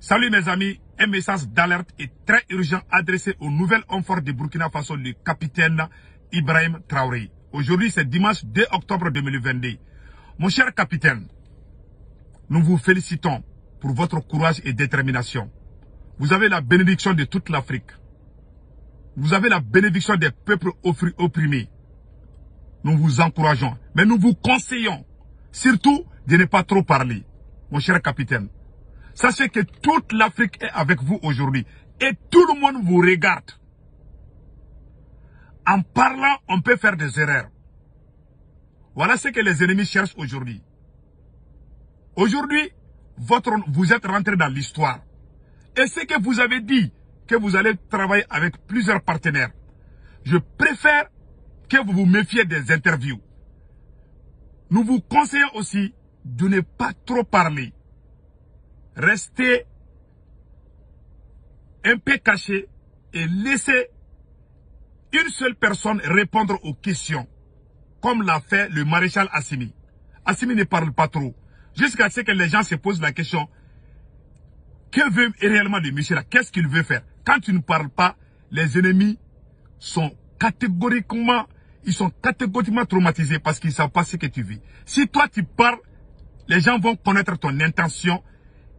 Salut mes amis, un message d'alerte est très urgent adressé au nouvel homme fort de Burkina Faso, le capitaine Ibrahim Traoré. Aujourd'hui, c'est dimanche 2 octobre 2022. Mon cher capitaine, nous vous félicitons pour votre courage et détermination. Vous avez la bénédiction de toute l'Afrique. Vous avez la bénédiction des peuples opprimés. Nous vous encourageons, mais nous vous conseillons surtout de ne pas trop parler, mon cher capitaine. Sachez que toute l'Afrique est avec vous aujourd'hui et tout le monde vous regarde. En parlant, on peut faire des erreurs. Voilà ce que les ennemis cherchent aujourd'hui. Aujourd'hui, vous êtes rentré dans l'histoire. Et ce que vous avez dit, que vous allez travailler avec plusieurs partenaires, je préfère que vous vous méfiez des interviews. Nous vous conseillons aussi de ne pas trop parler. Restez un peu caché et laissez une seule personne répondre aux questions, comme l'a fait le maréchal Assimi. Assimi ne parle pas trop, jusqu'à ce que les gens se posent la question, que veut réellement le monsieur là? Qu'est-ce qu'il veut faire? Quand tu ne parles pas, les ennemis sont catégoriquement traumatisés parce qu'ils ne savent pas ce que tu vis. Si toi tu parles, les gens vont connaître ton intention.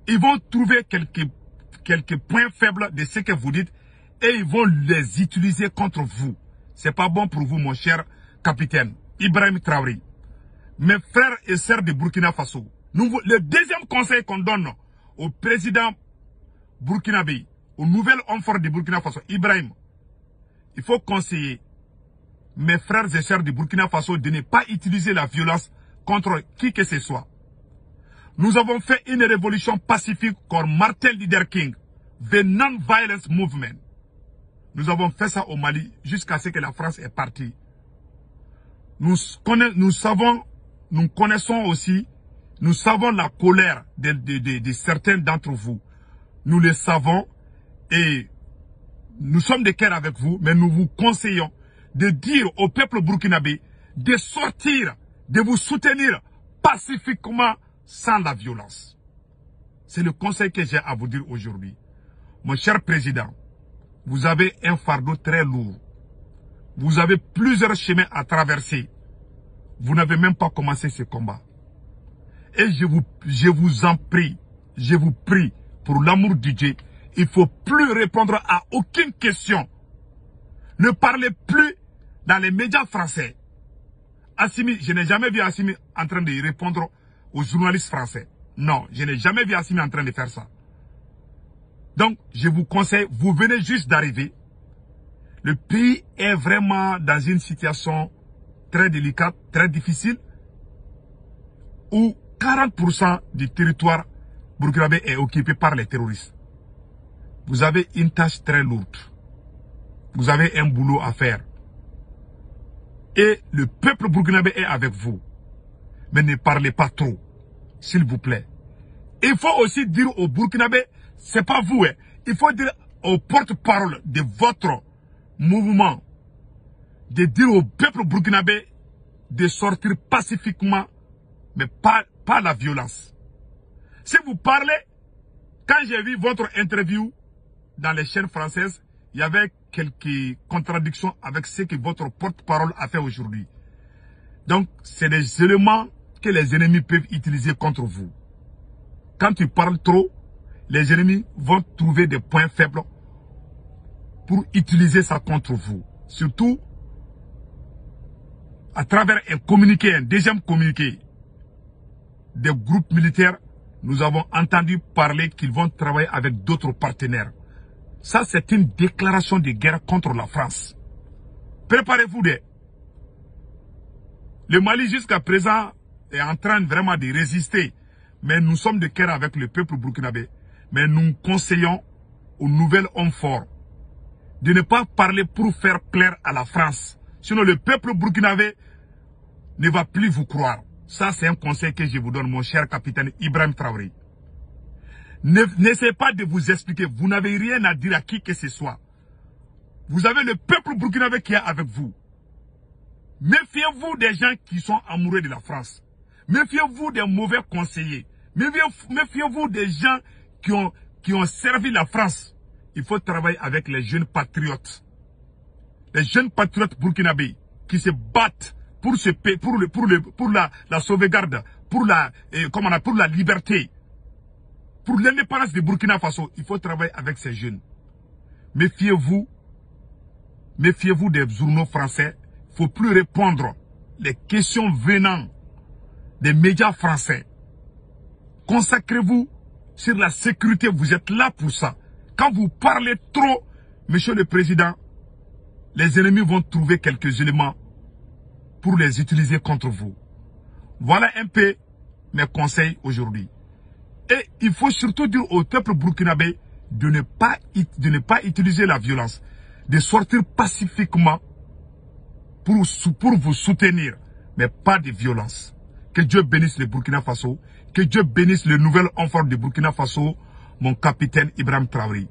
Ils vont trouver quelques points faibles de ce que vous dites et ils vont les utiliser contre vous. C'est pas bon pour vous, mon cher capitaine Ibrahim Traoré. Mes frères et sœurs de Burkina Faso, le deuxième conseil qu'on donne au président burkinabé, au nouvel homme fort de Burkina Faso, Ibrahim, il faut conseiller mes frères et sœurs de Burkina Faso de ne pas utiliser la violence contre qui que ce soit. Nous avons fait une révolution pacifique comme Martin Luther King, the Non-Violence Movement. Nous avons fait ça au Mali jusqu'à ce que la France est partie. Nous savons la colère de certains d'entre vous. Nous le savons et nous sommes de cœur avec vous, mais nous vous conseillons de dire au peuple burkinabé de sortir, de vous soutenir pacifiquement sans la violence. C'est le conseil que j'ai à vous dire aujourd'hui. Mon cher président, vous avez un fardeau très lourd. Vous avez plusieurs chemins à traverser. Vous n'avez même pas commencé ce combat. Et je vous en prie, je vous prie, pour l'amour de Dieu, il ne faut plus répondre à aucune question. Ne parlez plus dans les médias français. Assimi, je n'ai jamais vu Assimi en train de répondre aux journalistes français. Non, je n'ai jamais vu Assimi en train de faire ça. Donc, je vous conseille, vous venez juste d'arriver. Le pays est vraiment dans une situation très délicate, très difficile, où 40% du territoire burkinabé est occupé par les terroristes. Vous avez une tâche très lourde. Vous avez un boulot à faire. Et le peuple burkinabé est avec vous. Mais ne parlez pas trop, s'il vous plaît. Il faut aussi dire aux Burkinabés, c'est pas vous, hein. Il faut dire aux porte-parole de votre mouvement, de dire au peuple burkinabé de sortir pacifiquement, mais pas la violence. Si vous parlez, quand j'ai vu votre interview dans les chaînes françaises, il y avait quelques contradictions avec ce que votre porte-parole a fait aujourd'hui. Donc, c'est des éléments que les ennemis peuvent utiliser contre vous. Quand tu parles trop, les ennemis vont trouver des points faibles pour utiliser ça contre vous. Surtout, à travers un communiqué, un deuxième communiqué des groupes militaires, nous avons entendu parler qu'ils vont travailler avec d'autres partenaires. Ça, c'est une déclaration de guerre contre la France. Préparez-vous. Le Mali, jusqu'à présent, est en train vraiment de résister. Mais nous sommes de cœur avec le peuple burkinabé. Mais nous conseillons aux nouvelles hommes forts de ne pas parler pour faire plaire à la France. Sinon, le peuple burkinabé ne va plus vous croire. Ça, c'est un conseil que je vous donne, mon cher capitaine Ibrahim Traoré. N'essayez pas de vous expliquer. Vous n'avez rien à dire à qui que ce soit. Vous avez le peuple burkinabé qui est avec vous. Méfiez-vous des gens qui sont amoureux de la France. Méfiez-vous des mauvais conseillers. Méfiez-vous des gens qui ont servi la France, il faut travailler avec les jeunes patriotes. Les jeunes patriotes burkinabés qui se battent pour la sauvegarde, pour la liberté, pour l'indépendance du Burkina Faso. Il faut travailler avec ces jeunes. Méfiez-vous des journaux français. Il ne faut plus répondre les questions venant des médias français. Consacrez-vous sur la sécurité. Vous êtes là pour ça. Quand vous parlez trop, Monsieur le Président, les ennemis vont trouver quelques éléments pour les utiliser contre vous. Voilà un peu mes conseils aujourd'hui. Et il faut surtout dire au peuple burkinabé de ne pas utiliser la violence, de sortir pacifiquement pour vous soutenir, mais pas de violence. Que Dieu bénisse le Burkina Faso, que Dieu bénisse le nouvel enfant du Burkina Faso, mon capitaine Ibrahim Traoré.